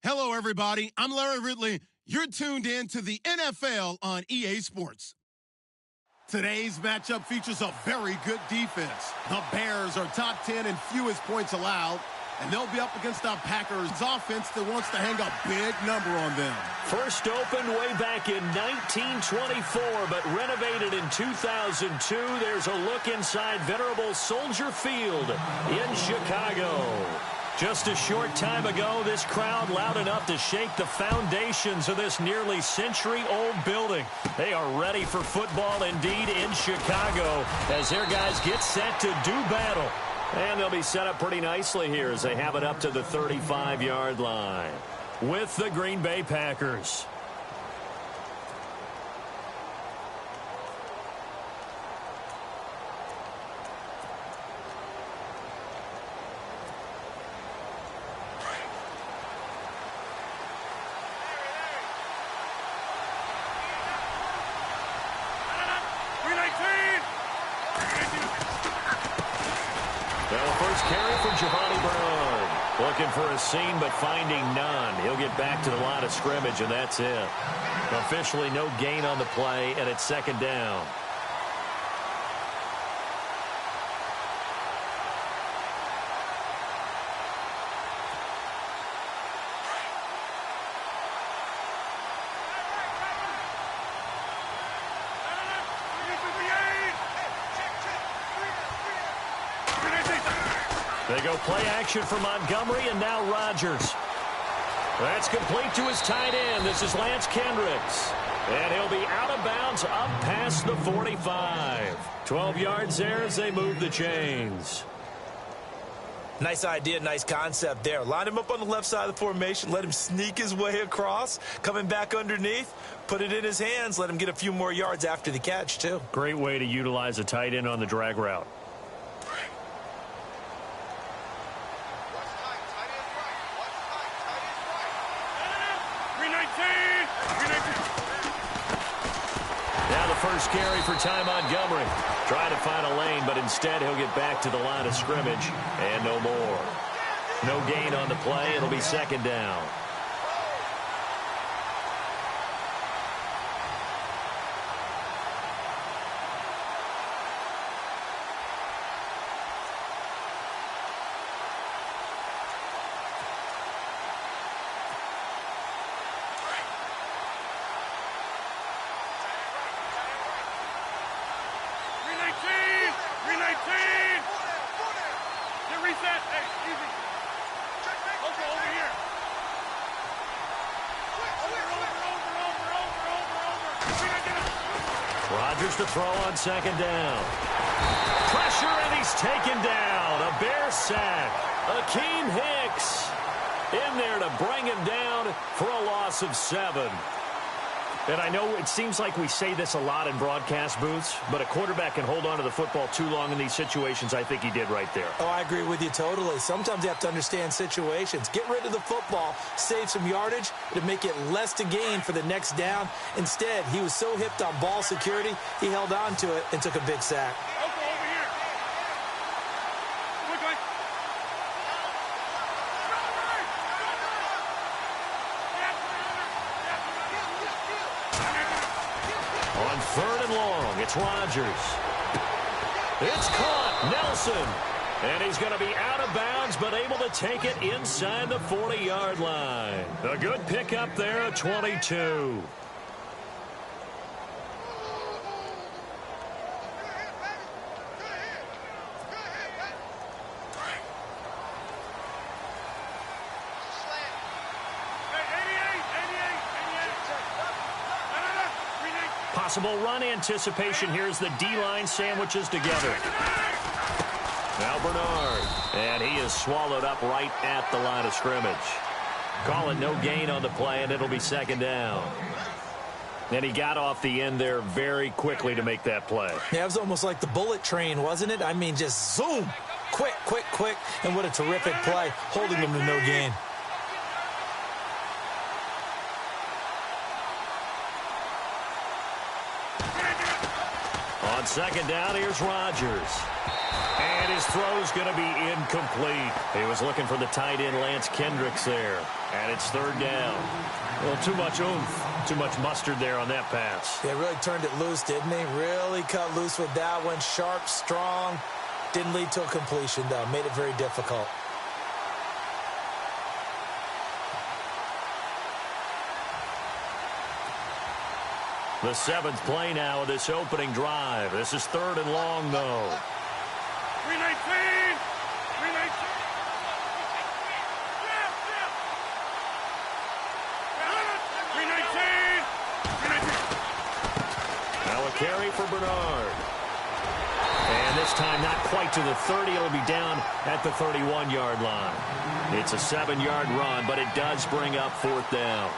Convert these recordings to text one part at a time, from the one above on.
Hello, everybody. I'm Larry Ridley. You're tuned in to the NFL on EA Sports. Today's matchup features a very good defense. The Bears are top 10 in fewest points allowed, and they'll be up against the Packers offense that wants to hang a big number on them. First opened way back in 1924, but renovated in 2002. There's a look inside venerable Soldier Field in Chicago. Just a short time ago, this crowd loud enough to shake the foundations of this nearly century-old building. They are ready for football indeed in Chicago as their guys get set to do battle. And they'll be set up pretty nicely here as they have it up to the 35-yard line with the Green Bay Packers. Looking for a seam, but finding none. He'll get back to the line of scrimmage, and that's it. Officially no gain on the play, and it's second down. They go play action for Montgomery, and now Rodgers. That's complete to his tight end. This is Lance Kendricks. And he'll be out of bounds up past the 45. 12 yards there as they move the chains. Nice idea, nice concept there. Line him up on the left side of the formation. Let him sneak his way across. Coming back underneath. Put it in his hands. Let him get a few more yards after the catch, too. Great way to utilize a tight end on the drag route. First carry for Ty Montgomery. Trying to find a lane, but instead he'll get back to the line of scrimmage and no more. No gain on the play. It'll be second down. Rodgers to throw on second down. Pressure, and he's taken down. A Bear sack. Akeem Hicks in there to bring him down for a loss of 7. And I know it seems like we say this a lot in broadcast booths, but a quarterback can hold on to the football too long in these situations. I think he did right there. Oh, I agree with you totally. Sometimes you have to understand situations. Get rid of the football, save some yardage to make it less to gain for the next down. Instead, he was so hipped on ball security, he held on to it and took a big sack. Third and long, it's Rodgers. It's caught, Nelson. And he's going to be out of bounds, but able to take it inside the 40-yard line. A good pickup there at 22. Possible run anticipation. Here's the D-line sandwiches together. Now Bernard. And he is swallowed up right at the line of scrimmage. Call it no gain on the play, and it'll be second down. And he got off the end there very quickly to make that play. Yeah, it was almost like the bullet train, wasn't it? I mean, just zoom. Quick, quick, quick. And what a terrific play, holding him to no gain. On second down, here's Rodgers. And his throw's going to be incomplete. He was looking for the tight end, Lance Kendricks, there. And it's third down. Well, too much oomph, too much mustard there on that pass. Yeah, really turned it loose, didn't he? Really cut loose with that one. Sharp, strong. Didn't lead to a completion, though. Made it very difficult. The seventh play now of this opening drive. This is third and long, though. 319! 319! Now a carry for Bernard. And this time not quite to the 30. It'll be down at the 31-yard line. It's a 7-yard run, but it does bring up fourth down.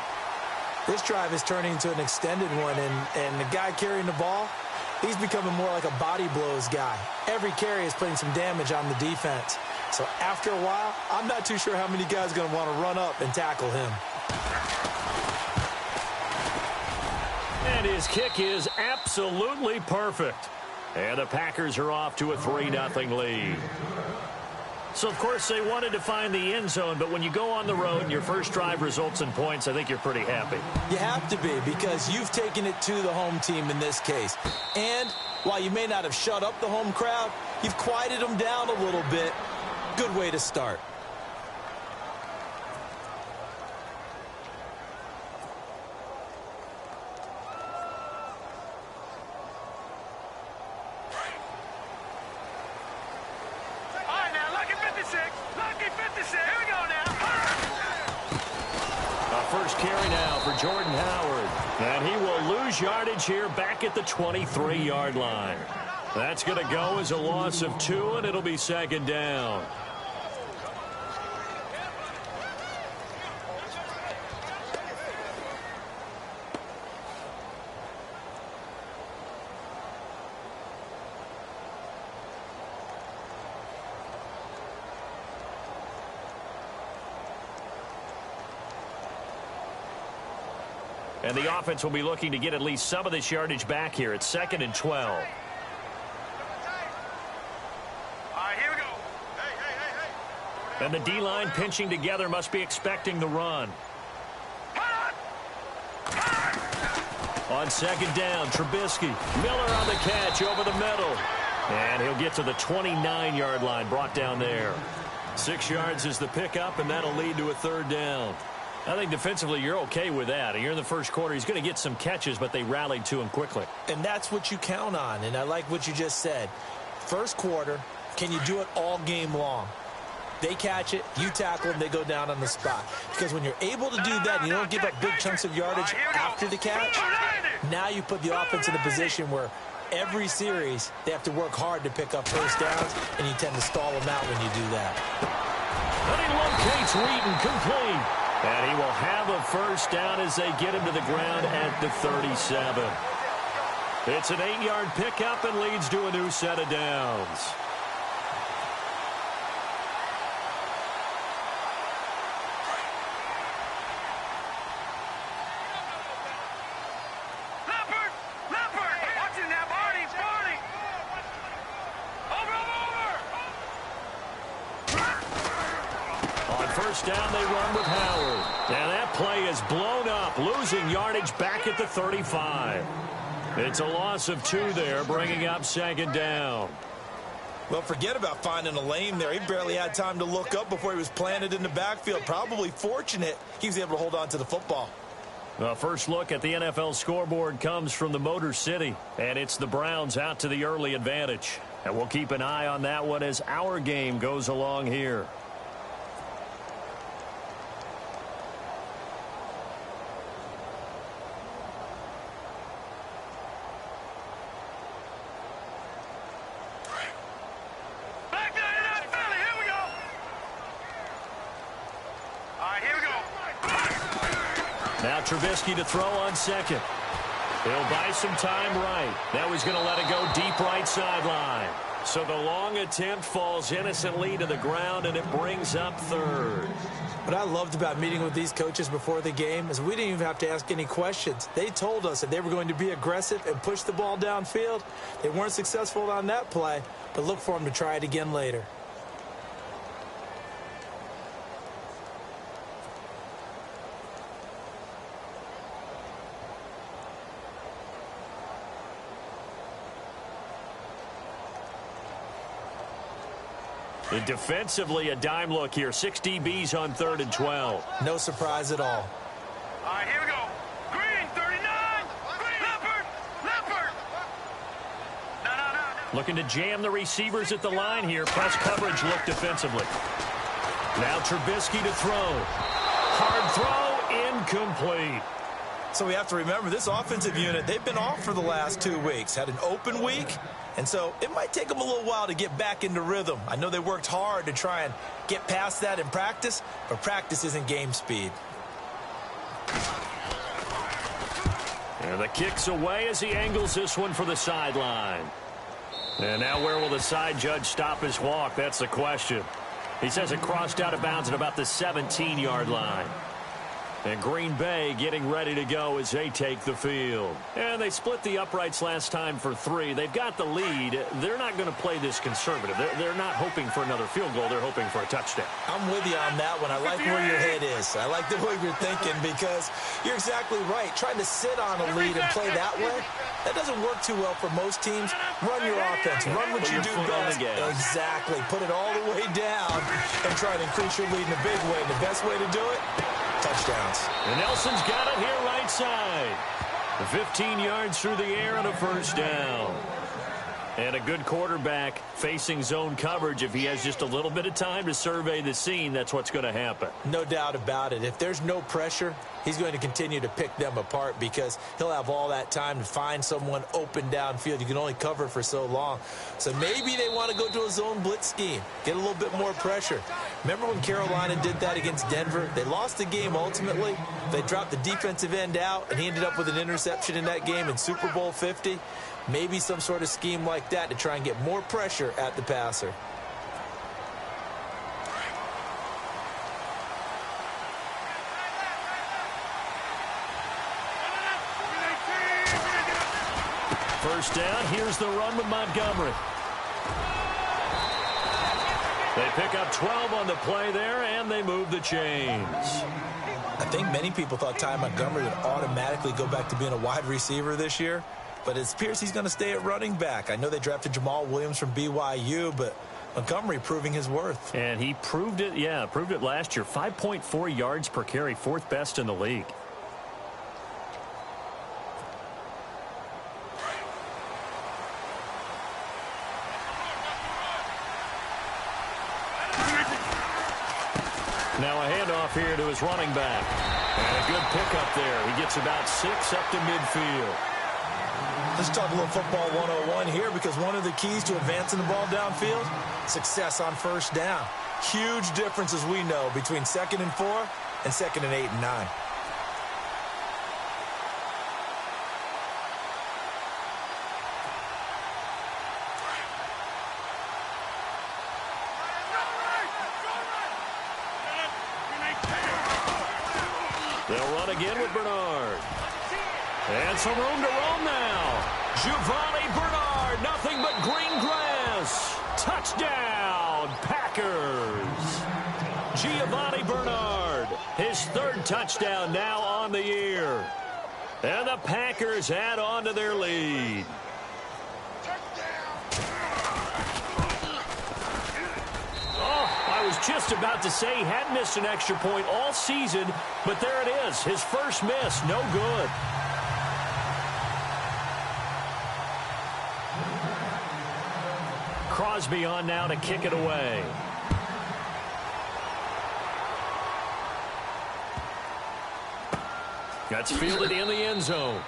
This drive is turning into an extended one, and the guy carrying the ball, he's becoming more like a body blows guy. Every carry is putting some damage on the defense. So after a while, I'm not too sure how many guys are going to want to run up and tackle him. And his kick is absolutely perfect. And the Packers are off to a 3-0 lead. So, of course, they wanted to find the end zone, but when you go on the road and your first drive results in points, I think you're pretty happy. You have to be, because you've taken it to the home team in this case. And while you may not have shut up the home crowd, you've quieted them down a little bit. Good way to start. First carry now for Jordan Howard. And he will lose yardage here back at the 23-yard line. That's going to go as a loss of 2, and it'll be second down. And the offense will be looking to get at least some of this yardage back here. It's 2nd and 12. All right, here we go. Hey. And the D-line pinching together must be expecting the run. On second down, Trubisky. Miller on the catch over the middle. And he'll get to the 29-yard line, brought down there. 6 yards is the pickup, and that'll lead to a third down. I think defensively you're okay with that. You're in the first quarter. He's going to get some catches, but they rallied to him quickly. And that's what you count on, and I like what you just said. First quarter, can you do it all game long? They catch it, you tackle them, they go down on the spot. Because when you're able to do that and you don't give up big chunks of yardage after the catch, now you put the offense in a position where every series they have to work hard to pick up first downs, and you tend to stall them out when you do that. And he locates Wheaton complete. And he will have a first down as they get him to the ground at the 37. It's an 8-yard pickup and leads to a new set of downs. Watching that, Barney. Over. On first down, they run with Howard. And that play is blown up, losing yardage back at the 35. It's a loss of 2 there, bringing up second down. Well, forget about finding a lane there. He barely had time to look up before he was planted in the backfield. Probably fortunate he was able to hold on to the football. The first look at the NFL scoreboard comes from the Motor City, and it's the Browns out to the early advantage. And we'll keep an eye on that one as our game goes along here. Now Trubisky to throw on second. He'll buy some time right. Now he's going to let it go deep right sideline. So the long attempt falls innocently to the ground, and it brings up third. What I loved about meeting with these coaches before the game is we didn't even have to ask any questions. They told us that they were going to be aggressive and push the ball downfield. They weren't successful on that play, but look for them to try it again later. And defensively, a dime look here. 6 DBs on 3rd and 12. No surprise at all. All right, here we go. Green, 39. Leopard. No. Looking to jam the receivers at the line here. Press coverage look defensively. Now Trubisky to throw. Hard throw, incomplete. So we have to remember this offensive unit, they've been off for the last 2 weeks. Had an open week, and so it might take them a little while to get back into rhythm. I know they worked hard to try and get past that in practice, but practice isn't game speed. And the kick's away as he angles this one for the sideline. And now where will the side judge stop his walk? That's the question. He says it crossed out of bounds at about the 17-yard line. And Green Bay getting ready to go as they take the field. And they split the uprights last time for 3. They've got the lead. They're not going to play this conservative. They're not hoping for another field goal. They're hoping for a touchdown. I'm with you on that one. I like where your head is. I like the way you're thinking because you're exactly right. Trying to sit on a lead and play that way, that doesn't work too well for most teams. Run your offense. Run what you do best. Exactly. Put it all the way down and try to increase your lead in a big way. And the best way to do it, touchdowns. And Nelson's got it here right side. 15 yards through the air and a first down. And a good quarterback facing zone coverage. If he has just a little bit of time to survey the scene, that's what's going to happen. No doubt about it. If there's no pressure, he's going to continue to pick them apart because he'll have all that time to find someone open downfield. You can only cover for so long. So maybe they want to go to a zone blitz scheme, get a little bit more pressure. Remember when Carolina did that against Denver? They lost the game ultimately. They dropped the defensive end out, and he ended up with an interception in that game in Super Bowl 50. Maybe some sort of scheme like that to try and get more pressure at the passer. First down, here's the run with Montgomery. They pick up 12 on the play there, and they move the chains. I think many people thought Ty Montgomery would automatically go back to being a wide receiver this year, but it appears he's going to stay at running back. I know they drafted Jamal Williams from BYU, but Montgomery proving his worth. And he proved it, proved it last year. 5.4 yards per carry, 4th best in the league. Now a handoff here to his running back. And a good pickup there. He gets about 6 up to midfield. Let's talk a little football 101 here because one of the keys to advancing the ball downfield, success on first down. Huge difference, as we know, between 2nd and 4 and 2nd and 8 and 9. They'll run again with Bernard. And some room to roam now. Giovanni Bernard, nothing but green grass. Touchdown, Packers. Giovanni Bernard, his 3rd touchdown now on the year. And the Packers add on to their lead. I was just about to say he hadn't missed an extra point all season, but there it is. His first miss, no good. Crosby on now to kick it away. That's fielded in the end zone.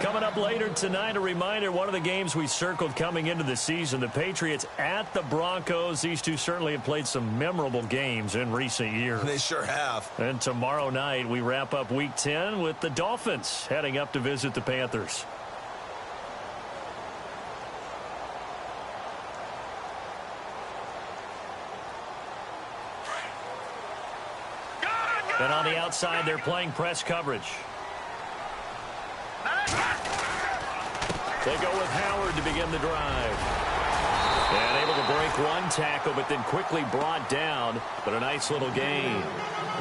Coming up later tonight, a reminder, one of the games we circled coming into the season, the Patriots at the Broncos. These two certainly have played some memorable games in recent years. They sure have. And tomorrow night, we wrap up Week 10 with the Dolphins heading up to visit the Panthers. And on the outside, they're playing press coverage. They go with Howard to begin the drive. And able to break one tackle, but then quickly brought down. But a nice little gain.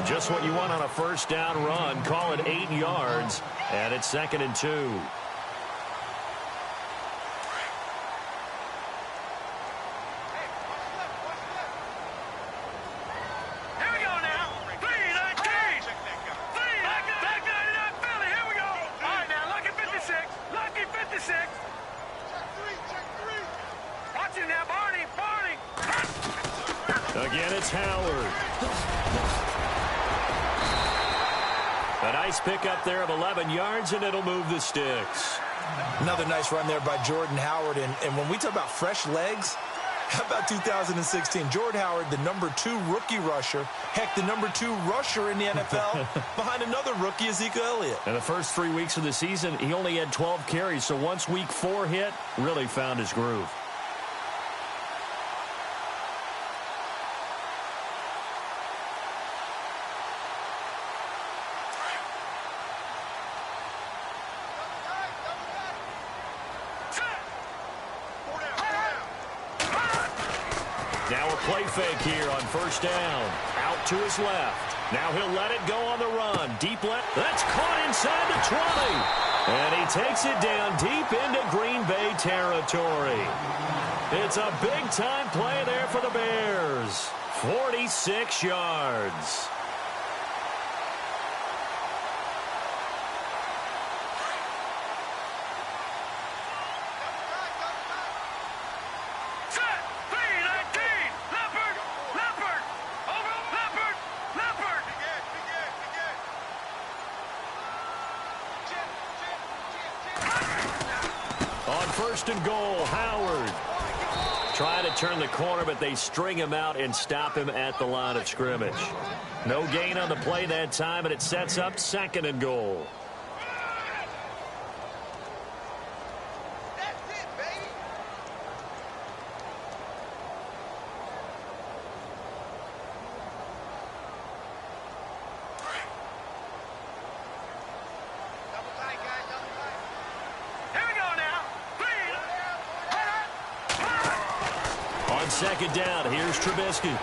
Just what you want on a first down run. Call it 8 yards. And it's 2nd and 2. Again, it's Howard. A nice pickup there of 11 yards, and it'll move the sticks. Another nice run there by Jordan Howard. And when we talk about fresh legs, how about 2016? Jordan Howard, the #2 rookie rusher. Heck, the #2 rusher in the NFL behind another rookie, Ezekiel Elliott. And the first 3 weeks of the season, he only had 12 carries. So once week 4 hit, really found his groove. Now a play fake here on first down. Out to his left. Now he'll let it go on the run. Deep left. That's caught inside the 20. And he takes it down deep into Green Bay territory. It's a big-time play there for the Bears. 46 yards. First and goal, Howard. Trying to turn the corner, but they string him out and stop him at the line of scrimmage. No gain on the play that time, and it sets up 2nd and goal. That's it, baby. Double tight, guys, double tight. Here we go now. On 2nd down, here's Trubisky.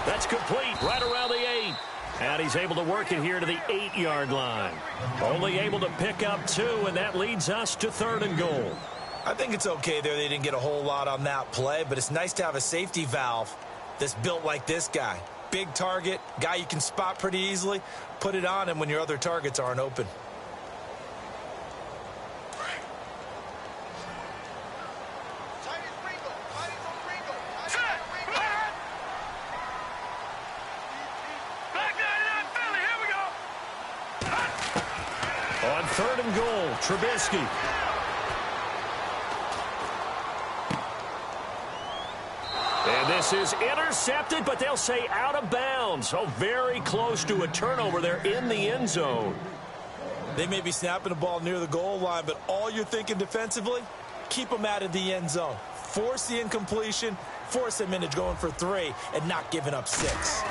That's complete right around the 8. And he's able to work it here to the 8-yard line. Only able to pick up 2, and that leads us to 3rd and goal. I think it's okay there. They didn't get a whole lot on that play, but it's nice to have a safety valve that's built like this guy. Big target, guy you can spot pretty easily. Put it on him when your other targets aren't open. On 3rd and goal, Trubisky. And this is intercepted, but they'll say out of bounds. So very close to a turnover there in the end zone. They may be snapping the ball near the goal line, but all you're thinking defensively, keep them out of the end zone. Force the incompletion, force them into going for 3, and not giving up 6.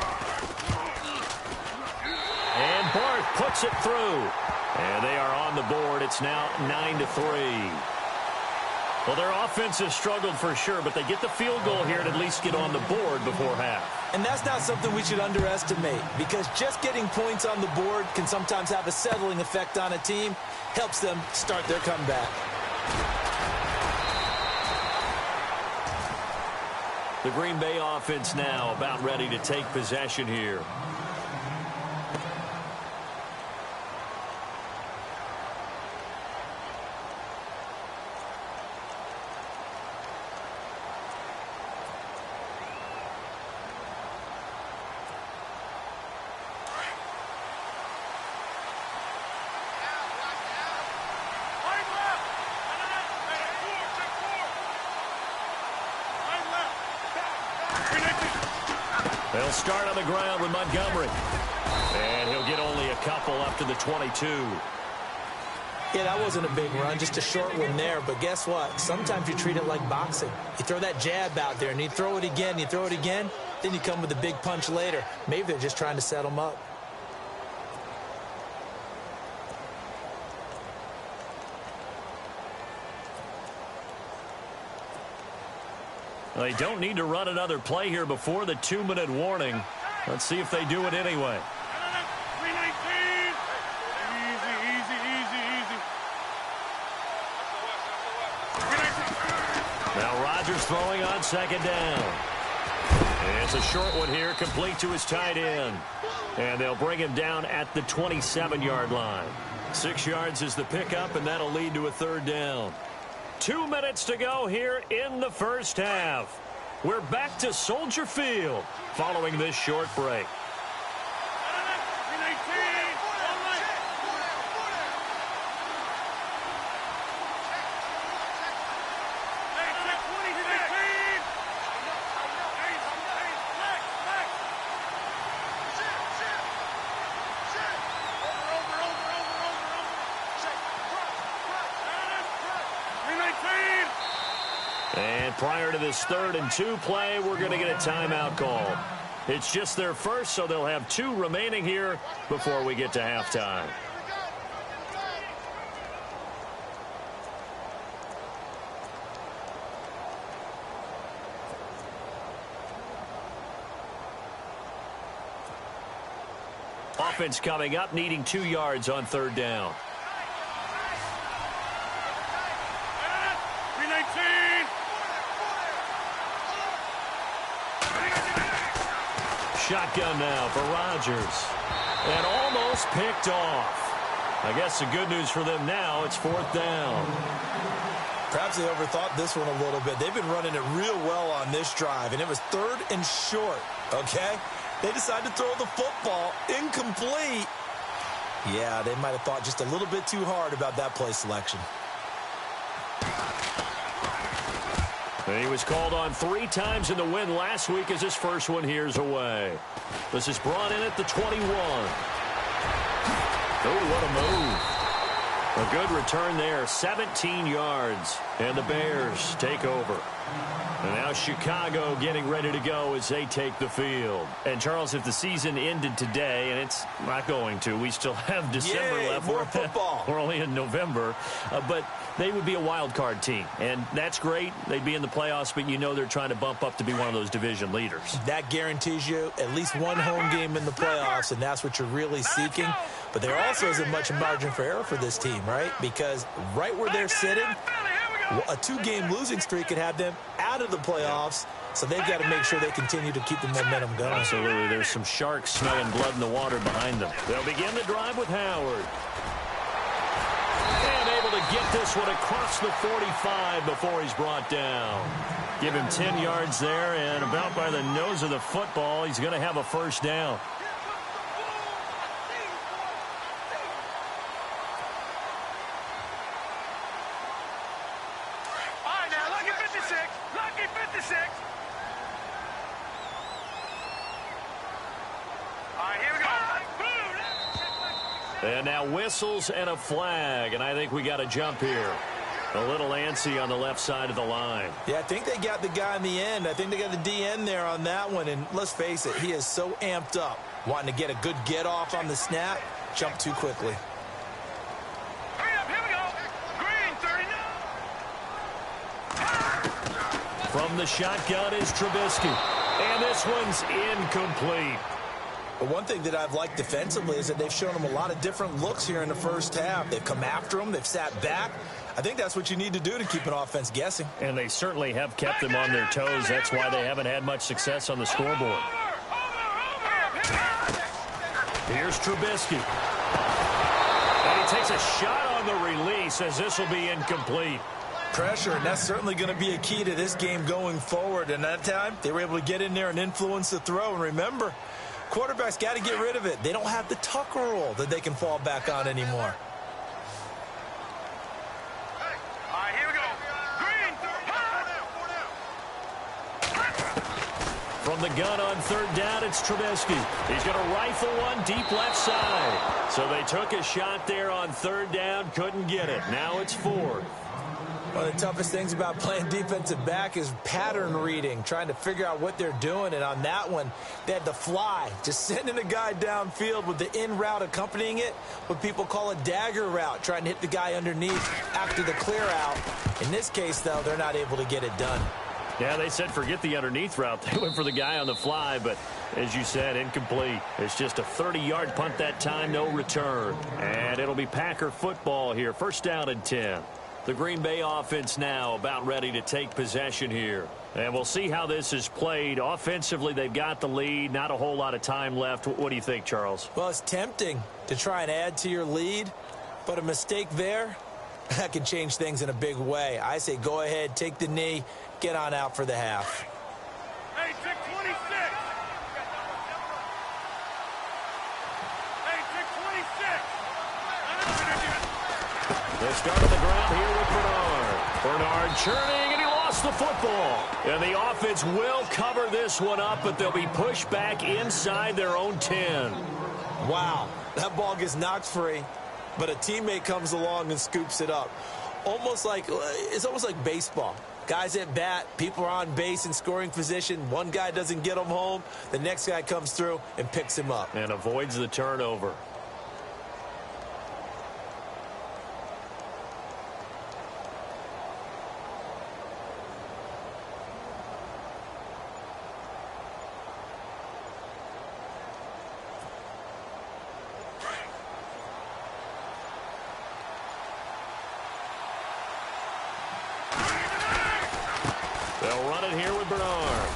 And Barth puts it through. And they are on the board. It's now 9-3. Well, their offense has struggled for sure, but they get the field goal here and at least get on the board before half. And that's not something we should underestimate, because just getting points on the board can sometimes have a settling effect on a team. Helps them start their comeback. The Green Bay offense now about ready to take possession here. They'll start on the ground with Montgomery. And he'll get only a couple up to the 22. Yeah, that wasn't a big run, just a short one there. But guess what? Sometimes you treat it like boxing. You throw that jab out there, and you throw it again, then you come with a big punch later. Maybe they're just trying to set them up. Well, they don't need to run another play here before the 2-minute warning. Let's see if they do it anyway. 319. Easy, easy, easy, easy. Now Rodgers throwing on second down. And it's a short one here, complete to his tight end. And they'll bring him down at the 27-yard line. 6 yards is the pickup, and that'll lead to a third down. 2 minutes to go here in the first half. We're back to Soldier Field following this short break. And prior to this 3rd and 2 play, we're going to get a timeout call. It's just their first, so they'll have 2 remaining here before we get to halftime. Offense coming up, needing 2 yards on 3rd down. Shotgun now for Rodgers. And almost picked off. I guess the good news for them now, it's 4th down. Perhaps they overthought this one a little bit. They've been running it real well on this drive, and it was 3rd and short, okay? They decided to throw the football incomplete. Yeah, they might have thought just a little bit too hard about that play selection. He was called on 3 times in the win last week as his first one here's away. This is brought in at the 21. Oh, what a move. A good return there, 17 yards. And the Bears take over. And now Chicago getting ready to go as they take the field. And, Charles, if the season ended today, and it's not going to, we still have December left. More football. We're only in November. But they would be a wild card team. And that's great. They'd be in the playoffs, but you know they're trying to bump up to be one of those division leaders. That guarantees you at least one home game in the playoffs, and that's what you're really seeking. But there also isn't much margin for error for this team, right? Because right where they're sitting, a 2-game losing streak could have them out of the playoffs, so they've got to make sure they continue to keep the momentum going. Absolutely. There's some sharks smelling blood in the water behind them. They'll begin the drive with Howard. And able to get this one across the 45 before he's brought down. Give him 10 yards there, and about by the nose of the football, he's going to have a first down. And now whistles and a flag, and I think we got a jump here. A little antsy on the left side of the line. Yeah, I think they got the guy in the end. I think they got the DN there on that one, and let's face it, he is so amped up, wanting to get a good get-off on the snap, jump too quickly. Here we go. Green, 39. From the shotgun is Trubisky, and this one's incomplete. But one thing that I've liked defensively is that they've shown them a lot of different looks here in the first half. They've come after them. They've sat back. I think that's what you need to do to keep an offense guessing. And they certainly have kept them on their toes. That's why they haven't had much success on the scoreboard. Here's Trubisky. And he takes a shot on the release as this will be incomplete. Pressure, and that's certainly going to be a key to this game going forward. And that time, they were able to get in there and influence the throw. And remember, quarterbacks got to get rid of it. They don't have the Tucker rule that they can fall back on anymore. All right, here we go. Green, From the gun on 3rd down, it's Trubisky. He's going to rifle one deep left side. So they took a shot there on 3rd down, couldn't get it. Now it's 4th. One of the toughest things about playing defensive back is pattern reading, trying to figure out what they're doing. And on that one, they had the fly, just sending a guy downfield with the in route accompanying it, what people call a dagger route, trying to hit the guy underneath after the clear out. In this case, though, they're not able to get it done. Yeah, they said forget the underneath route. They went for the guy on the fly, but as you said, incomplete. It's just a 30-yard punt that time, no return. And it'll be Packer football here. First down and 10. The Green Bay offense now about ready to take possession here. And we'll see how this is played. Offensively, they've got the lead. Not a whole lot of time left. What do you think, Charles? Well, it's tempting to try and add to your lead, but a mistake there, that can change things in a big way. I say go ahead, take the knee, get on out for the half. Hey, 626. Hey, 626. They start on the ground here with Bernard. Bernard churning, and he lost the football. And the offense will cover this one up, but they'll be pushed back inside their own 10. Wow, that ball gets knocked free, but a teammate comes along and scoops it up. It's almost like baseball. Guys at bat, people are on base in scoring position. One guy doesn't get him home. The next guy comes through and picks him up. And avoids the turnover. They'll run it here with Bernard.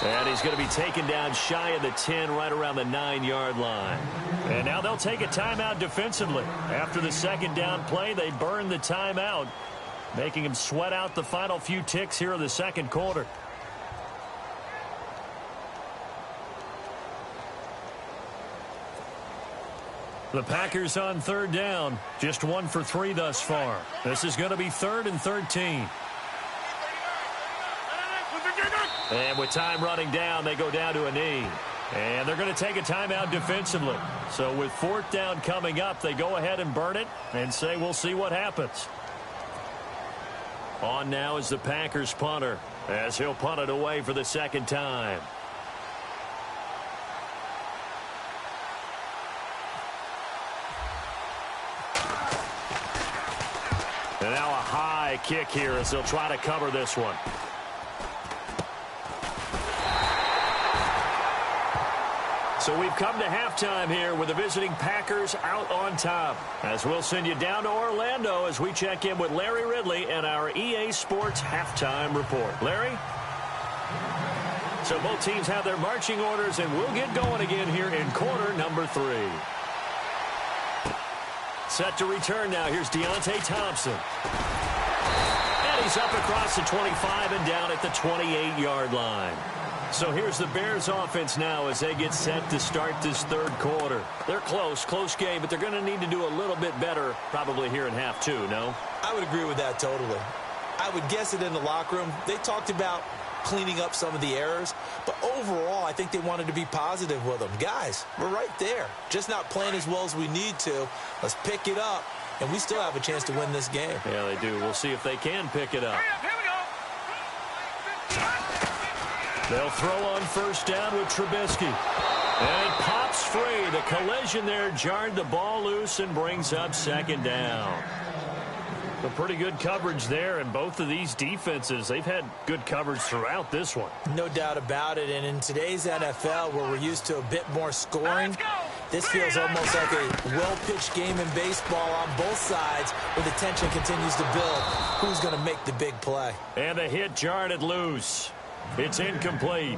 And he's going to be taken down shy of the 10, right around the 9-yard line. And now they'll take a timeout defensively. After the second down play, they burn the timeout, making them sweat out the final few ticks here in the second quarter. The Packers on third down, just 1 for 3 thus far. This is going to be 3rd and 13. And with time running down, they go down to a knee. And they're going to take a timeout defensively. So with 4th down coming up, they go ahead and burn it and say we'll see what happens. On now is the Packers punter, as he'll punt it away for the second time. And now a high kick here as they'll try to cover this one. So we've come to halftime here with the visiting Packers out on top. As we'll send you down to Orlando as we check in with Larry Ridley and our EA Sports halftime report. Larry? So both teams have their marching orders, and we'll get going again here in quarter number 3. Set to return now. Here's Deontay Thompson. And he's up across the 25 and down at the 28-yard line. So here's the Bears offense now as they get set to start this third quarter. They're close game, but they're going to need to do a little bit better probably here in half 2, no? I would agree with that totally. I would guess it in the locker room. They talked about cleaning up some of the errors, but overall I think they wanted to be positive with them. Guys, we're right there. Just not playing as well as we need to. Let's pick it up, and we still have a chance to win this game. Yeah, they do. We'll see if they can pick it up. They'll throw on first down with Trubisky. And it pops free. The collision there jarred the ball loose and brings up second down. A pretty good coverage there, and both of these defenses, they've had good coverage throughout this one. No doubt about it, and in today's NFL where we're used to a bit more scoring, this feels almost like a well-pitched game in baseball on both sides where the tension continues to build. Who's going to make the big play? And the hit jarred it loose. It's incomplete.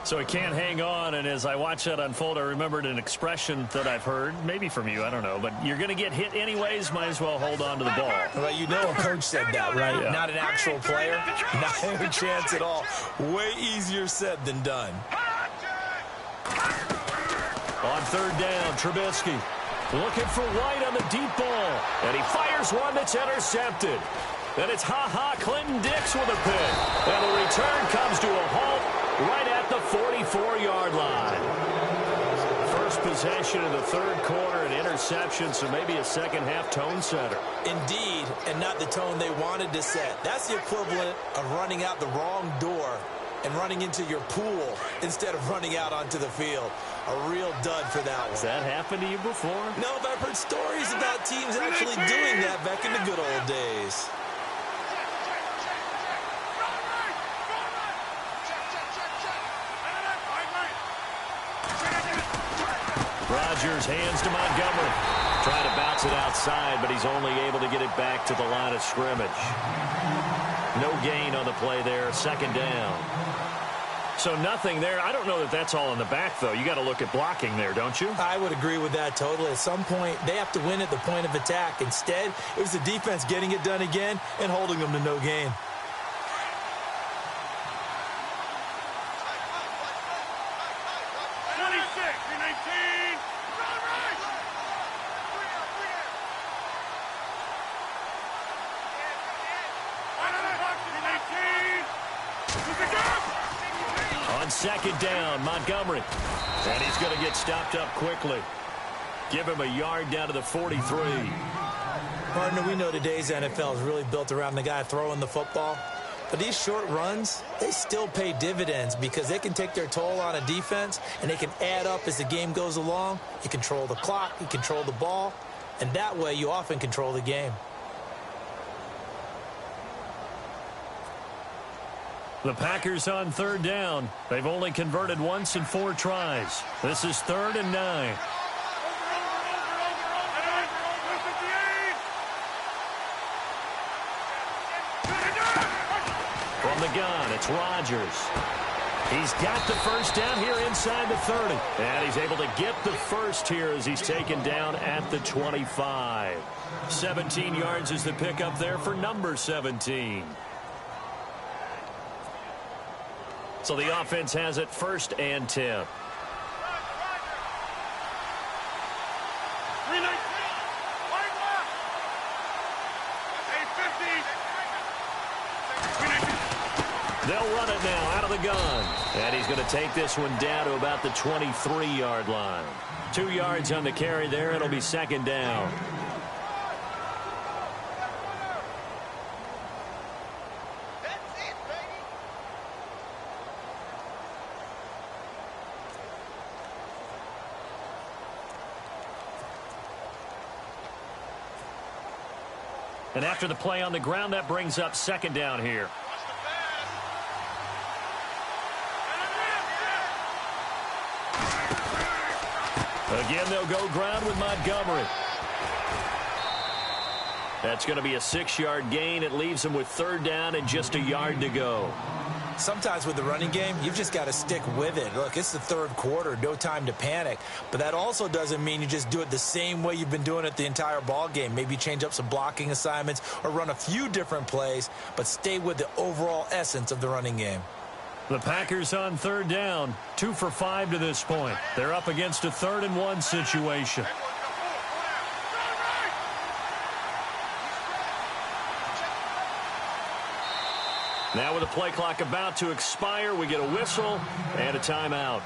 So he can't hang on, and as I watch that unfold, I remembered an expression that I've heard, maybe from you, I don't know, but you're going to get hit anyways, might as well hold on to the ball. Well, you know a coach said that, right? Yeah. Not an actual player, not any chance at all. Way easier said than done. On third down, Trubisky looking for White on the deep ball, and he fires one that's intercepted. Then it's Clinton Dix with a pick. And the return comes to a halt right at the 44-yard line. First possession of the third quarter, an interception, so maybe a second-half tone setter. Indeed, and not the tone they wanted to set. That's the equivalent of running out the wrong door and running into your pool instead of running out onto the field. A real dud for that one. Has that happened to you before? No, but I've heard stories about teams actually doing that back in the good old days. Rodgers hands to Montgomery. Trying to bounce it outside, but he's only able to get it back to the line of scrimmage. No gain on the play there. Second down. So nothing there. I don't know that that's all in the back, though. You got to look at blocking there, don't you? I would agree with that totally. At some point, they have to win at the point of attack. Instead, it was the defense getting it done again and holding them to no gain. On second down, Montgomery. And he's going to get stopped up quickly. Give him a yard down to the 43. Partner, we know today's NFL is really built around the guy throwing the football. But these short runs, they still pay dividends because they can take their toll on a defense and they can add up as the game goes along. You control the clock, you control the ball, and that way you often control the game. The Packers on third down. They've only converted once in 4 tries. This is 3rd and 9. From the gun, it's Rodgers. He's got the first down here inside the 30. And he's able to get the first here as he's taken down at the 25. 17 yards is the pickup there for number 17. So the offense has it 1st and 10. They'll run it now out of the gun. And he's going to take this one down to about the 23-yard line. 2 yards on the carry there. It'll be 2nd down. And after the play on the ground, that brings up 2nd down here. Again, they'll go ground with Montgomery. That's going to be a 6-yard gain. It leaves them with 3rd down and just a yard to go. Sometimes with the running game, you've just got to stick with it. Look, it's the 3rd quarter, no time to panic. But that also doesn't mean you just do it the same way you've been doing it the entire ball game. Maybe change up some blocking assignments or run a few different plays, but stay with the overall essence of the running game. The Packers on 3rd down, 2 for 5 to this point. They're up against a 3rd and 1 situation. Now with the play clock about to expire, we get a whistle and a timeout.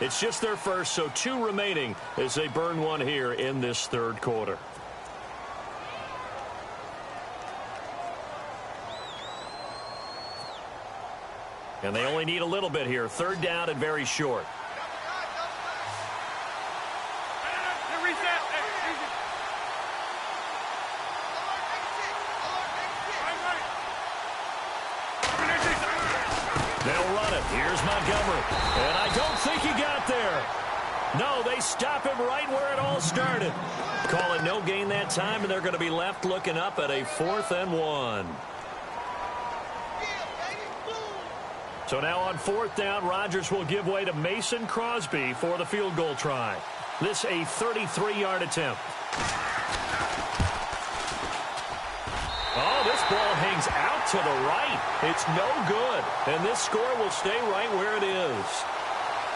It's just their first, so 2 remaining as they burn one here in this 3rd quarter. And they only need a little bit here. 3rd down and very short. They'll run it. Here's Montgomery. And I don't think he got there. No, they stop him right where it all started. Calling no gain that time, and they're going to be left looking up at a 4th and 1. So now on 4th down, Rodgers will give way to Mason Crosby for the field goal try. This a 33-yard attempt. Oh, this ball hangs out to the right. It's no good. And this score will stay right where it is.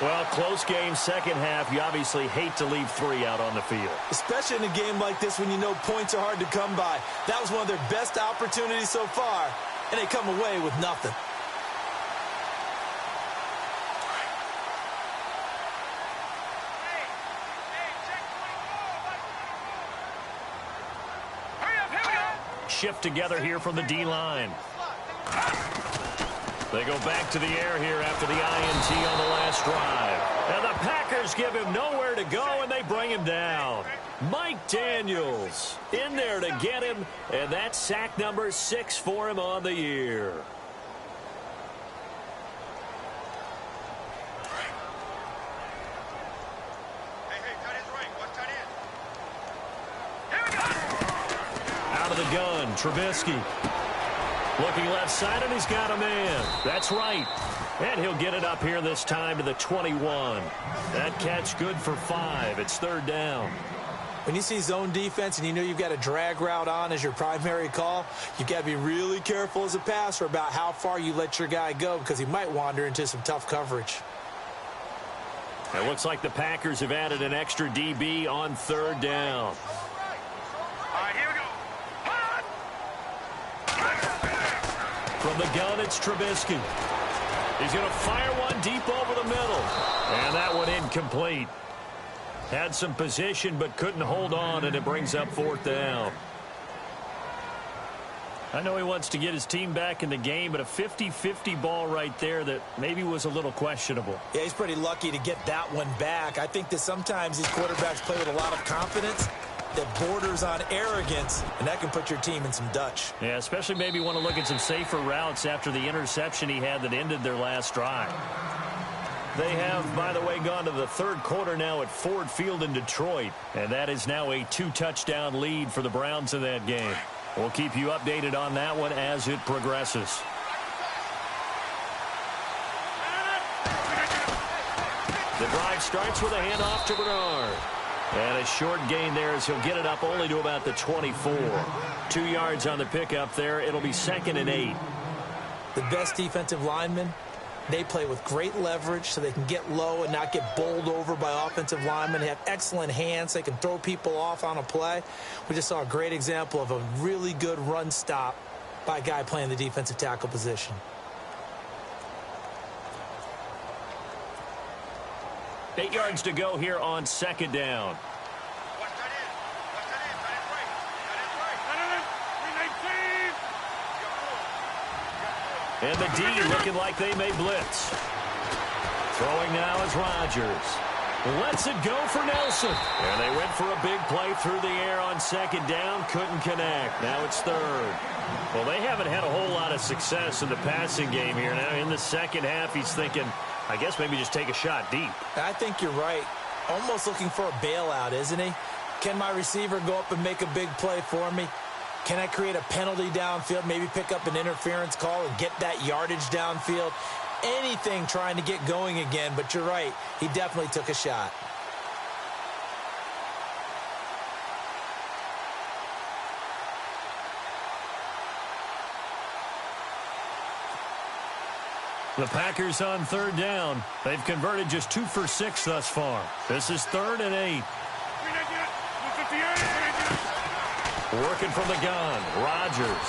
Well, close game, second half. You obviously hate to leave 3 out on the field. Especially in a game like this when you know points are hard to come by. That was one of their best opportunities so far, and they come away with nothing. Shift together here from the D-line. They go back to the air here after the INT on the last drive. And the Packers give him nowhere to go, and they bring him down. Mike Daniels in there to get him, and that's sack number 6 for him on the year. gun, Trubisky. Looking left side, and he's got a man. That's right. And he'll get it up here this time to the 21. That catch good for 5. It's third down. When you see zone defense and you know you've got a drag route on as your primary call, you've got to be really careful as a passer about how far you let your guy go because he might wander into some tough coverage. It looks like the Packers have added an extra DB on third down. All right, here we go. From the gun, it's Trubisky. He's going to fire one deep over the middle. And that one incomplete. Had some position but couldn't hold on, and it brings up fourth down. I know he wants to get his team back in the game, but a 50-50 ball right there that maybe was a little questionable. Yeah, he's pretty lucky to get that one back. I think that sometimes these quarterbacks play with a lot of confidence that borders on arrogance, and that can put your team in some Dutch. Yeah, especially maybe want to look at some safer routes after the interception he had that ended their last drive. They have, by the way, gone to the third quarter now at Ford Field in Detroit, and that is now a 2-touchdown lead for the Browns in that game. We'll keep you updated on that one as it progresses. The drive starts with a handoff to Bernard. And a short gain there as he'll get it up only to about the 24. 2 yards on the pickup there. It'll be 2nd and 8. The best defensive linemen, they play with great leverage so they can get low and not get bowled over by offensive linemen. They have excellent hands. They can throw people off on a play. We just saw a great example of a really good run stop by a guy playing the defensive tackle position. 8 yards to go here on 2nd down. And the D looking like they may blitz. Throwing now is Rodgers. Lets it go for Nelson. And they went for a big play through the air on 2nd down. Couldn't connect. Now it's 3rd. Well, they haven't had a whole lot of success in the passing game here. Now in the second half, he's thinking, I guess maybe just take a shot deep. I think you're right. Almost looking for a bailout, isn't he? Can my receiver go up and make a big play for me? Can I create a penalty downfield, maybe pick up an interference call and get that yardage downfield? Anything trying to get going again, but you're right. He definitely took a shot. The Packers on 3rd down. They've converted just 2 for 6 thus far. This is 3rd and 8. Working from the gun, Rodgers.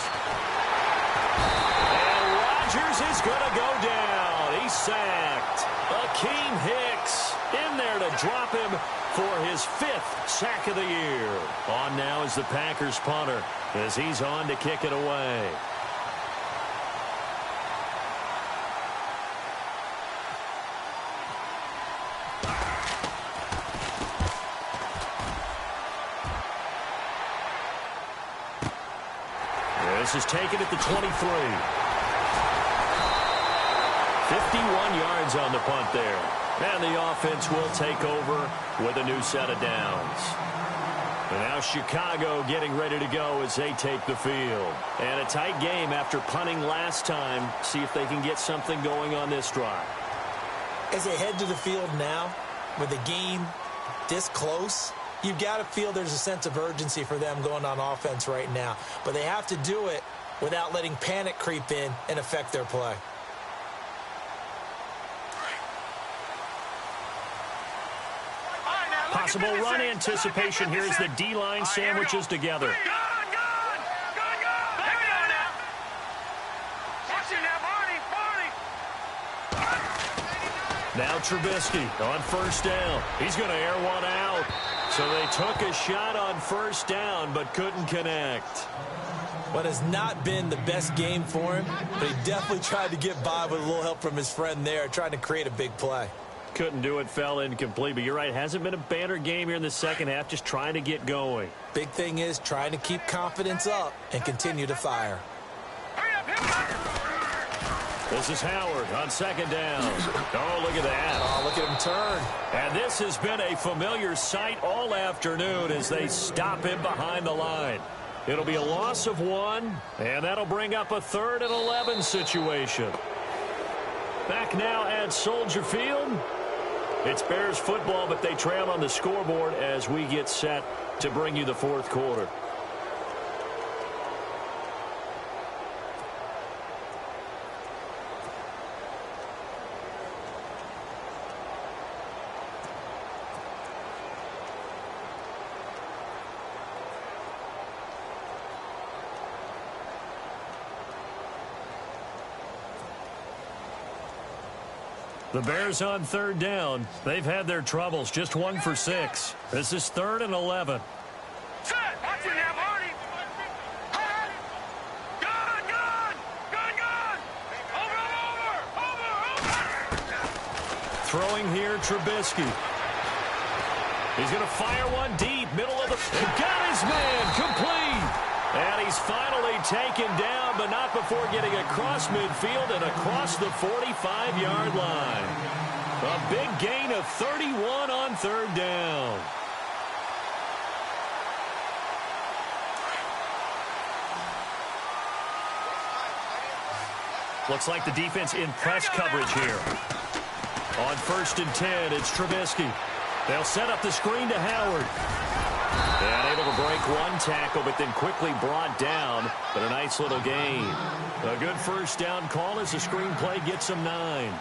And Rodgers is going to go down. He's sacked. Akeem Hicks in there to drop him for his 5th sack of the year. On now is the Packers punter as he's on to kick it away. This is taken at the 23. 51 yards on the punt there. And the offense will take over with a new set of downs. And now Chicago getting ready to go as they take the field. And a tight game after punting last time. See if they can get something going on this drive. As they head to the field now, with the game this close, you've got to feel there's a sense of urgency for them going on offense right now. But they have to do it without letting panic creep in and affect their play. Possible run anticipation here as the D-line sandwiches together. Now Trubisky on 1st down. He's going to air one out. So they took a shot on 1st down but couldn't connect. What has not been the best game for him, but he definitely tried to get by with a little help from his friend there, trying to create a big play. Couldn't do it, fell incomplete. But you're right, hasn't been a banner game here in the second half, just trying to get going. Big thing is trying to keep confidence up and continue to fire. This is Howard on 2nd down. Oh, look at that. Oh, look at him turn. And this has been a familiar sight all afternoon as they stop him behind the line. It'll be a loss of 1, and that'll bring up a 3rd and 11 situation. Back now at Soldier Field. It's Bears football, but they trail on the scoreboard as we get set to bring you the 4th quarter. The Bears on 3rd down. They've had their troubles. Just 1 for 6. This is 3rd and 11. Set! Watch it now, Marty! Gun! Gun! Gun! Gun! Over! Throwing here, Trubisky. He's going to fire one deep, middle of the... Got his man, complete! And he's finally taken down, but not before getting across midfield and across the 45-yard line. A big gain of 31 on 3rd down. Looks like the defense in press coverage here. On 1st and 10, it's Trubisky. They'll set up the screen to Howard. And able to break one tackle, but then quickly brought down. But a nice little gain. A good 1st down call as the screenplay gets him 9.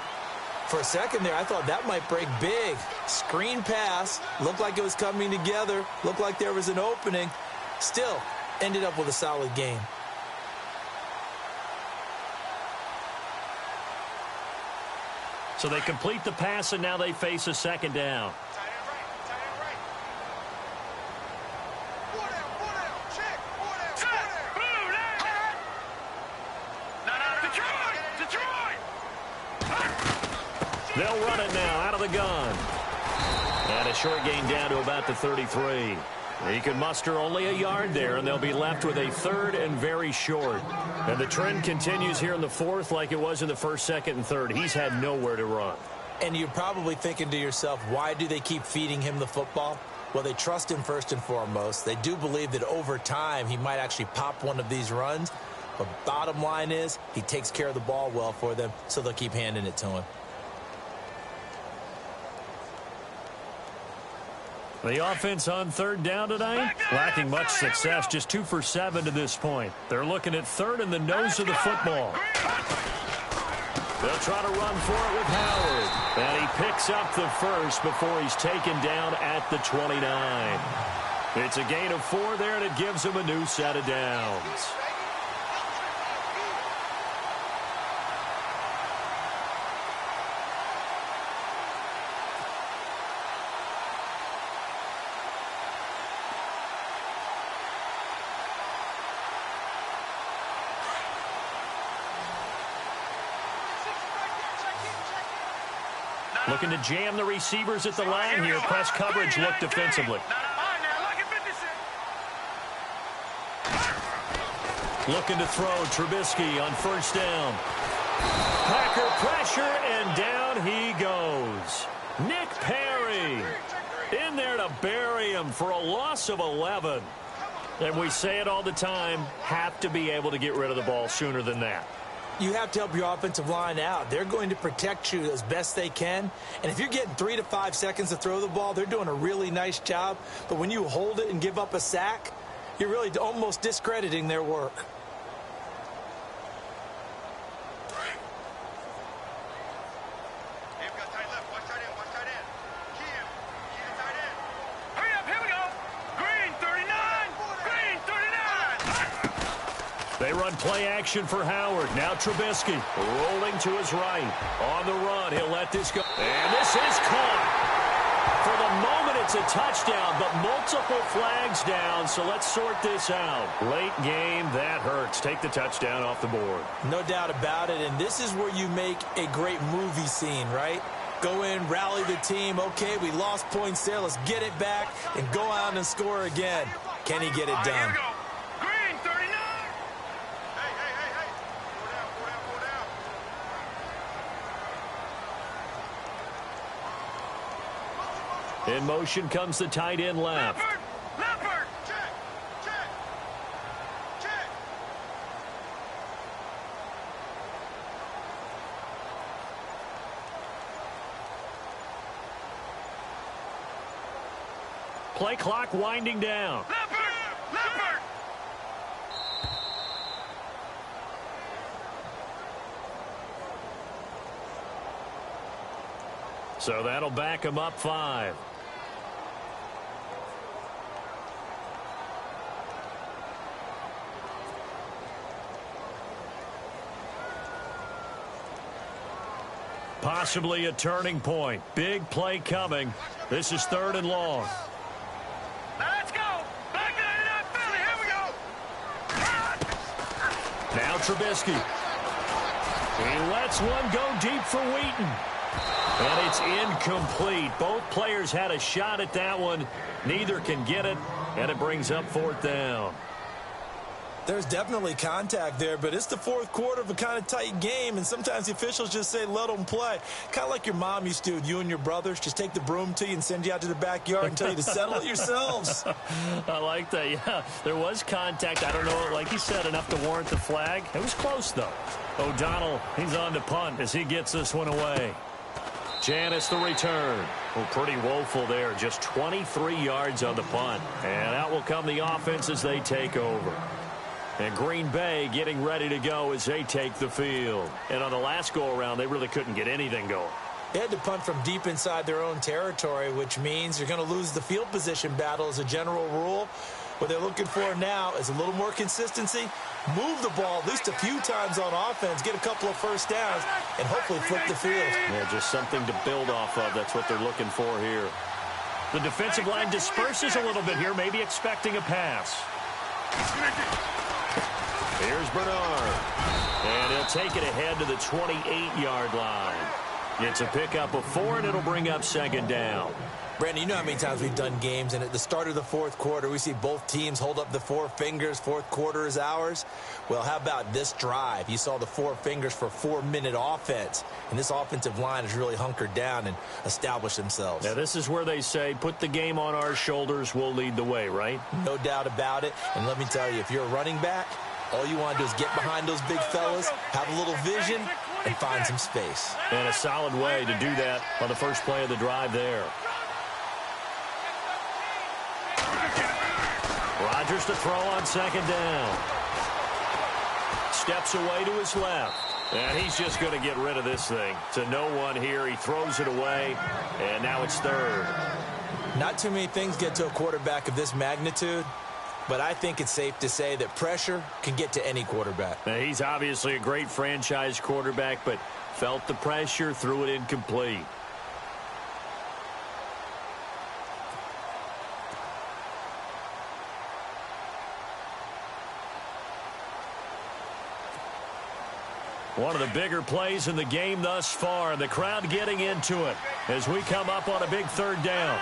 For a second there, I thought that might break big. Screen pass. Looked like it was coming together. Looked like there was an opening. Still, ended up with a solid gain. So they complete the pass, and now they face a 2nd down. They'll run it now out of the gun. And a short gain down to about the 33. He can muster only a yard there, and they'll be left with a 3rd and very short. And the trend continues here in the 4th like it was in the 1st, 2nd, and 3rd. He's had nowhere to run. And you're probably thinking to yourself, why do they keep feeding him the football? Well, they trust him first and foremost. They do believe that over time he might actually pop one of these runs. But bottom line is he takes care of the ball well for them, so they'll keep handing it to him. The offense on 3rd down tonight, lacking much success, just 2 for 7 to this point. They're looking at 3rd and the nose of the football. They'll try to run for it with Howard. And he picks up the 1st before he's taken down at the 29. It's a gain of 4 there, and it gives him a new set of downs. Looking to jam the receivers at the line here. Press coverage look defensively. Looking to throw Trubisky on 1st down. Packer pressure, and down he goes. Nick Perry in there to bury him for a loss of 11. And we say it all the time, have to be able to get rid of the ball sooner than that. You have to help your offensive line out. They're going to protect you as best they can. And if you're getting 3 to 5 seconds to throw the ball, they're doing a really nice job. But when you hold it and give up a sack, you're really almost discrediting their work. They run play action for Howard. Now Trubisky rolling to his right. On the run, he'll let this go. And this is caught. For the moment, it's a touchdown, but multiple flags down, so let's sort this out. Late game, that hurts. Take the touchdown off the board. No doubt about it, and this is where you make a great movie scene, right? Go in, rally the team. Okay, we lost points there. Let's get it back and go out and score again. Can he get it done? In motion comes the tight end left. Play clock winding down. Leopard! So that'll back him up 5. Possibly a turning point. Big play coming. This is 3rd and long. Let's go! Back to 99 Philly, here we go! Now Trubisky. He lets one go deep for Wheaton. And it's incomplete. Both players had a shot at that one. Neither can get it, and it brings up 4th down. There's definitely contact there, but it's the 4th quarter of a kind of tight game, and sometimes the officials just say, let them play. Kind of like your mom used to with you and your brothers. Just take the broom to you and send you out to the backyard and tell you to settle it yourselves. I like that, yeah. There was contact. I don't know, like he said, enough to warrant the flag. It was close, though. O'Donnell, he's on to punt as he gets this one away. Janis the return. Well, pretty woeful there. Just 23 yards on the punt. And out will come the offense as they take over. And Green Bay getting ready to go as they take the field. And on the last go-around, they really couldn't get anything going. They had to punt from deep inside their own territory, which means you're going to lose the field position battle as a general rule. What they're looking for now is a little more consistency, move the ball at least a few times on offense, get a couple of first downs, and hopefully flip the field. Yeah, just something to build off of. That's what they're looking for here. The defensive line disperses a little bit here, maybe expecting a pass. Here's Bernard. And he'll take it ahead to the 28-yard line. It's a pickup of 4, and it'll bring up 2nd down. Brandon, you know how many times we've done games, and at the start of the 4th quarter, we see both teams hold up the 4 fingers, 4th quarter is ours. Well, how about this drive? You saw the 4 fingers for 4-minute offense, and this offensive line has really hunkered down and established themselves. Now, this is where they say, put the game on our shoulders, we'll lead the way, right? No doubt about it, and let me tell you, if you're a running back, all you want to do is get behind those big fellas, have a little vision, and find some space. And a solid way to do that on the first play of the drive there. Rodgers to throw on 2nd down. Steps away to his left. And he's just going to get rid of this thing. To no one here. He throws it away. And now it's 3rd. Not too many things get to a quarterback of this magnitude, but I think it's safe to say that pressure can get to any quarterback. Now, he's obviously a great franchise quarterback, but felt the pressure, threw it incomplete. One of the bigger plays in the game thus far. The crowd getting into it as we come up on a big 3rd down.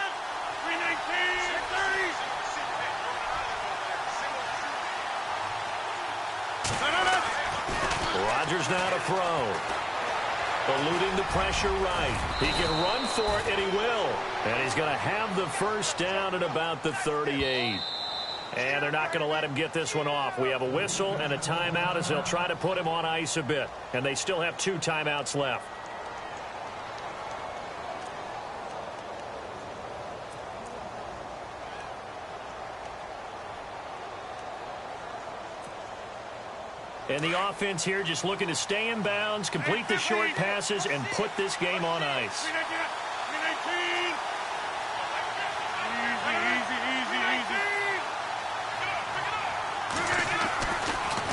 Rodgers now to throw. Eluding the pressure right. He can run for it, and he will. And he's going to have the first down at about the 38. And they're not going to let him get this one off. We have a whistle and a timeout as they'll try to put him on ice a bit. And they still have 2 timeouts left. And the offense here just looking to stay in bounds, complete the short passes, and put this game on ice.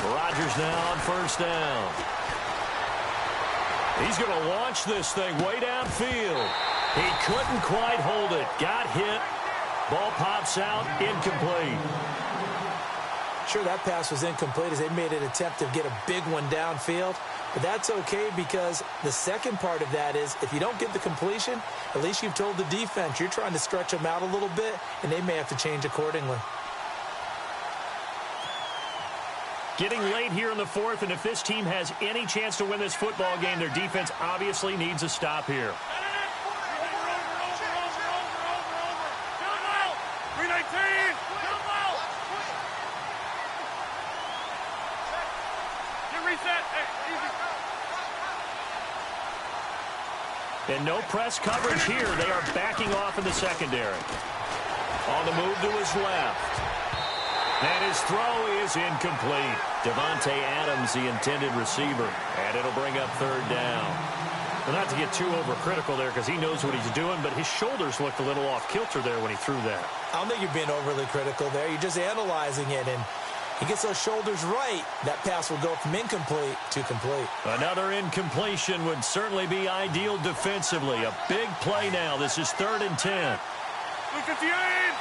Rodgers now on 1st down. He's going to launch this thing way downfield. He couldn't quite hold it. Got hit. Ball pops out. Incomplete. Sure, that pass was incomplete as they made an attempt to get a big one downfield. But that's okay because the second part of that is if you don't get the completion, at least you've told the defense you're trying to stretch them out a little bit, and they may have to change accordingly. Getting late here in the 4th, and if this team has any chance to win this football game, their defense obviously needs a stop here. And no press coverage here. They are backing off in the secondary. On the move to his left. And his throw is incomplete. Devontae Adams, the intended receiver. And it'll bring up third down. Well, not to get too overcritical there because he knows what he's doing, but his shoulders looked a little off kilter there when he threw that. I don't think you're being overly critical there. You're just analyzing it, and he gets those shoulders right. That pass will go from incomplete to complete. Another incompletion would certainly be ideal defensively. A big play now. This is 3rd and 10. Look at the end.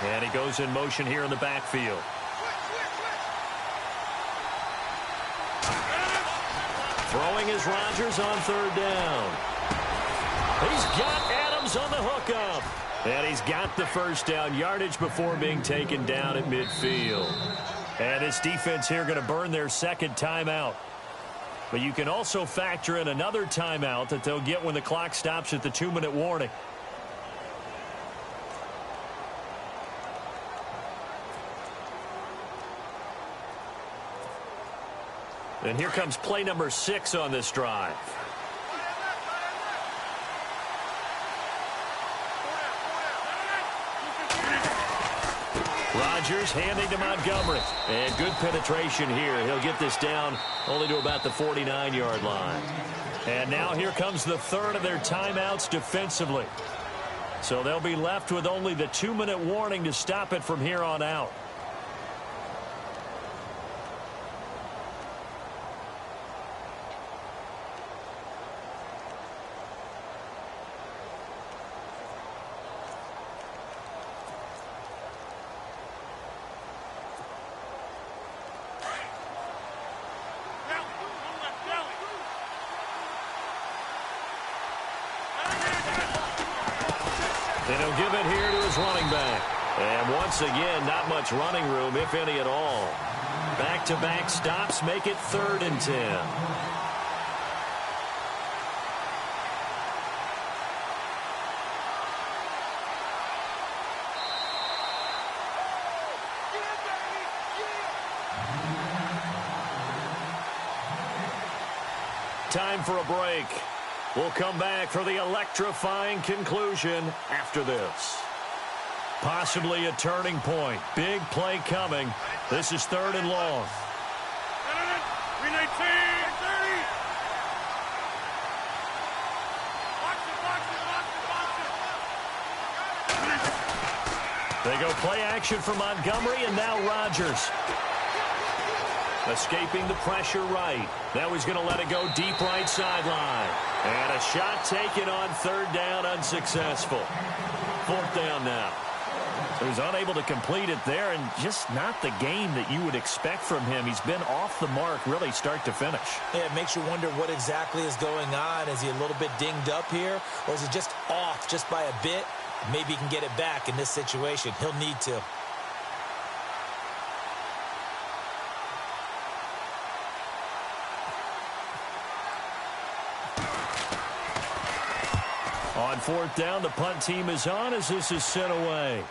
And he goes in motion here in the backfield. Throwing is Rodgers on 3rd down. He's got Adams on the hookup. And he's got the first down yardage before being taken down at midfield. And this defense here going to burn their second timeout. But you can also factor in another timeout that they'll get when the clock stops at the 2-minute warning. And here comes play number 6 on this drive. Rodgers handing to Montgomery. And good penetration here. He'll get this down only to about the 49-yard line. And now here comes the third of their timeouts defensively. So they'll be left with only the 2-minute warning to stop it from here on out. And he'll give it here to his running back. And once again, not much running room, if any at all. Back-to-back stops make it 3rd and 10. Time for a break. We'll come back for the electrifying conclusion after this. Possibly a turning point. Big play coming. This is 3rd and long. 319, 30. They go play action for Montgomery, and now Rodgers. Escaping the pressure right. Now he's going to let it go deep right sideline. And a shot taken on 3rd down, unsuccessful. 4th down now. So he's unable to complete it there, and just not the game that you would expect from him. He's been off the mark really start to finish. Yeah, it makes you wonder what exactly is going on. Is he a little bit dinged up here, or is it just off just by a bit? Maybe he can get it back in this situation. He'll need to. On 4th down, the punt team is on as this is sent away.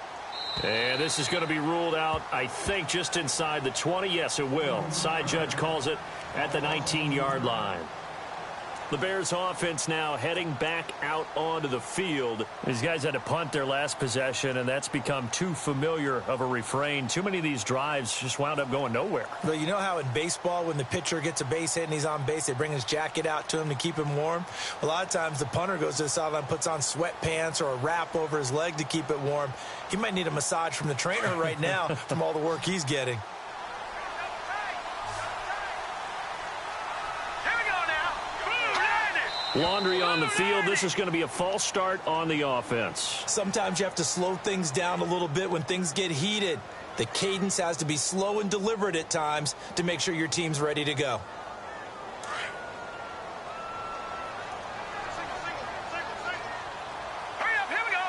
And this is going to be ruled out, I think, just inside the 20. Yes, it will. Side judge calls it at the 19-yard line. The Bears offense now heading back out onto the field. These guys had to punt their last possession, and that's become too familiar of a refrain. Too many of these drives just wound up going nowhere. But you know how in baseball, when the pitcher gets a base hit and he's on base, they bring his jacket out to him to keep him warm? A lot of times the punter goes to the sideline, puts on sweatpants or a wrap over his leg to keep it warm. He might need a massage from the trainer right now from all the work he's getting. Laundry on the field. This is going to be a false start on the offense. Sometimes you have to slow things down a little bit when things get heated. The cadence has to be slow and deliberate at times to make sure your team's ready to go. Hurry up, here we go.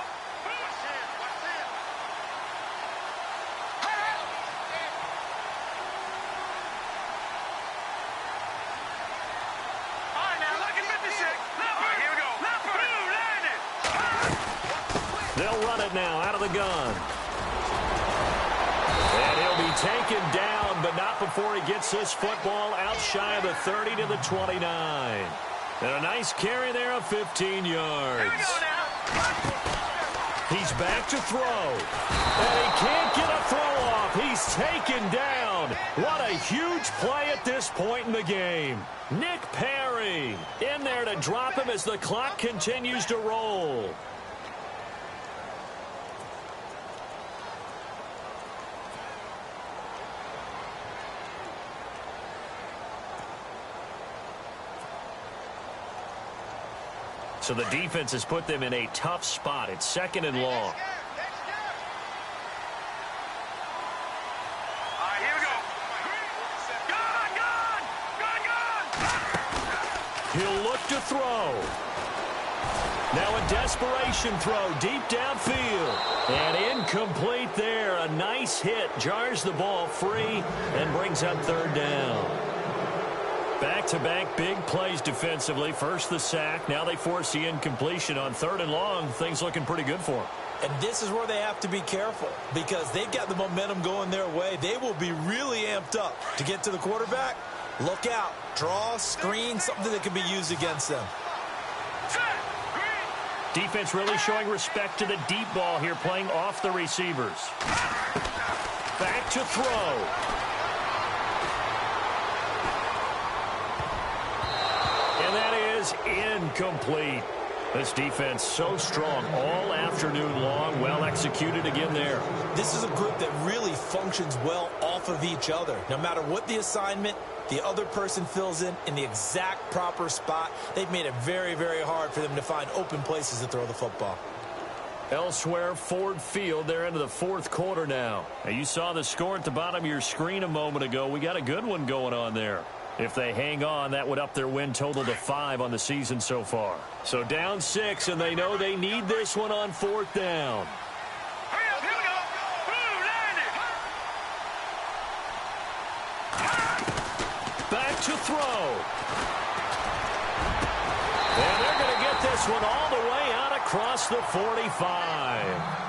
All right, now, look at 56. All right, here we go. They'll run it now out of the gun. And he'll be taken down, but not before he gets this football out shy of the 30 to the 29. And a nice carry there of 15 yards. He's back to throw. And he can't get a throw off. He's taken down. What a huge play at this point in the game. Nick Perry in there to drop him as the clock continues to roll. So the defense has put them in a tough spot. It's 2nd and long. All right, here we go. Gun! He'll look to throw. Now a desperation throw deep downfield. And incomplete there. A nice hit. Jars the ball free and brings up 3rd down. Back-to-back big plays defensively. First the sack. Now they force the incompletion on 3rd and long. Things looking pretty good for them. And this is where they have to be careful because they've got the momentum going their way. They will be really amped up to get to the quarterback. Look out. Draw, screen, something that can be used against them. Defense really showing respect to the deep ball here, playing off the receivers. Back to throw. And that is incomplete. This defense so strong all afternoon long. Well executed again there. This is a group that really functions well off of each other. No matter what the assignment, the other person fills in the exact proper spot. They've made it very, very hard for them to find open places to throw the football. Elsewhere, Ford Field, they're into the 4th quarter now. Now, you saw the score at the bottom of your screen a moment ago. We got a good one going on there. If they hang on, that would up their win total to 5 on the season so far. So down 6, and they know they need this one on 4th down. Hurry up, here we go. Blue, land it. Back to throw. And they're going to get this one all the way out across the 45.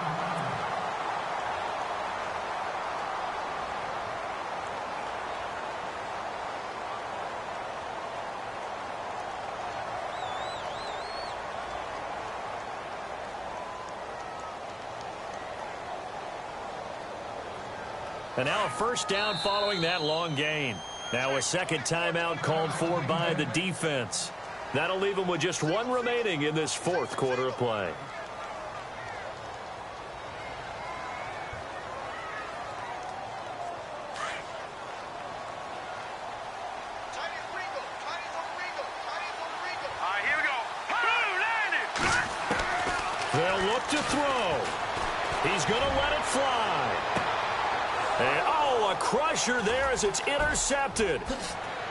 And now a 1st down following that long gain. Now a 2nd timeout called for by the defense. That'll leave them with just 1 remaining in this 4th quarter of play. All right, here we go. Blue, land it. They'll look to throw. He's going to let it fly. And, oh, a crusher there as it's intercepted.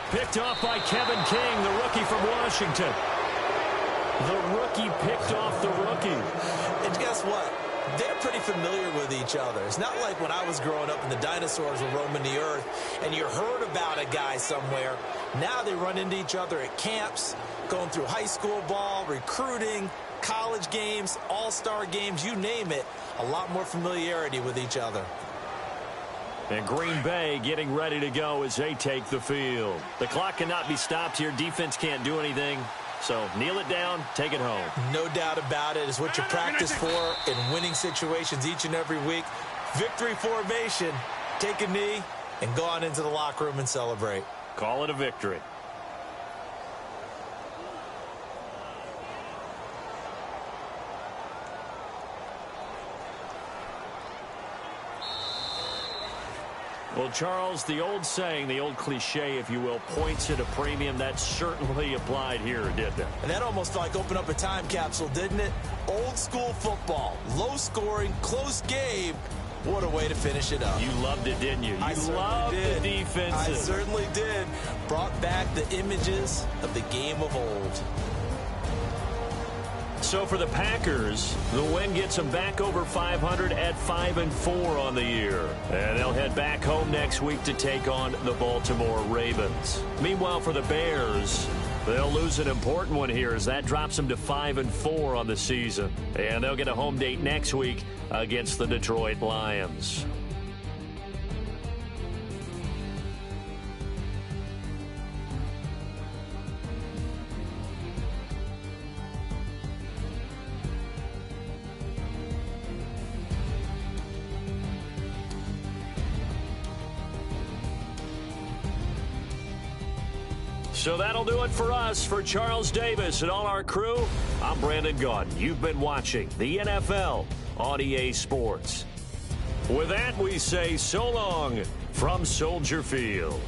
Picked off by Kevin King, the rookie from Washington. The rookie picked off the rookie. And guess what? They're pretty familiar with each other. It's not like when I was growing up and the dinosaurs were roaming the earth and you heard about a guy somewhere. Now they run into each other at camps, going through high school ball, recruiting, college games, all-star games, you name it. A lot more familiarity with each other. And Green Bay getting ready to go as they take the field. The clock cannot be stopped here. Defense can't do anything. So kneel it down, take it home. No doubt about it. It's what you practice for in winning situations each and every week. Victory formation. Take a knee and go on into the locker room and celebrate. Call it a victory. Well, Charles, the old saying, the old cliche, if you will, points at a premium, that certainly applied here, didn't it? And that almost like opened up a time capsule, didn't it? Old school football, low scoring, close game. What a way to finish it up. You loved it, didn't you? You loved the defensive. I certainly did. Brought back the images of the game of old. So for the Packers, the win gets them back over 500 at 5-4 on the year. And they'll head back home next week to take on the Baltimore Ravens. Meanwhile, for the Bears, they'll lose an important one here as that drops them to 5-4 on the season. And they'll get a home date next week against the Detroit Lions. So that'll do it for us. For Charles Davis and all our crew, I'm Brandon Gaudin. You've been watching the NFL on EA Sports. With that, we say so long from Soldier Field.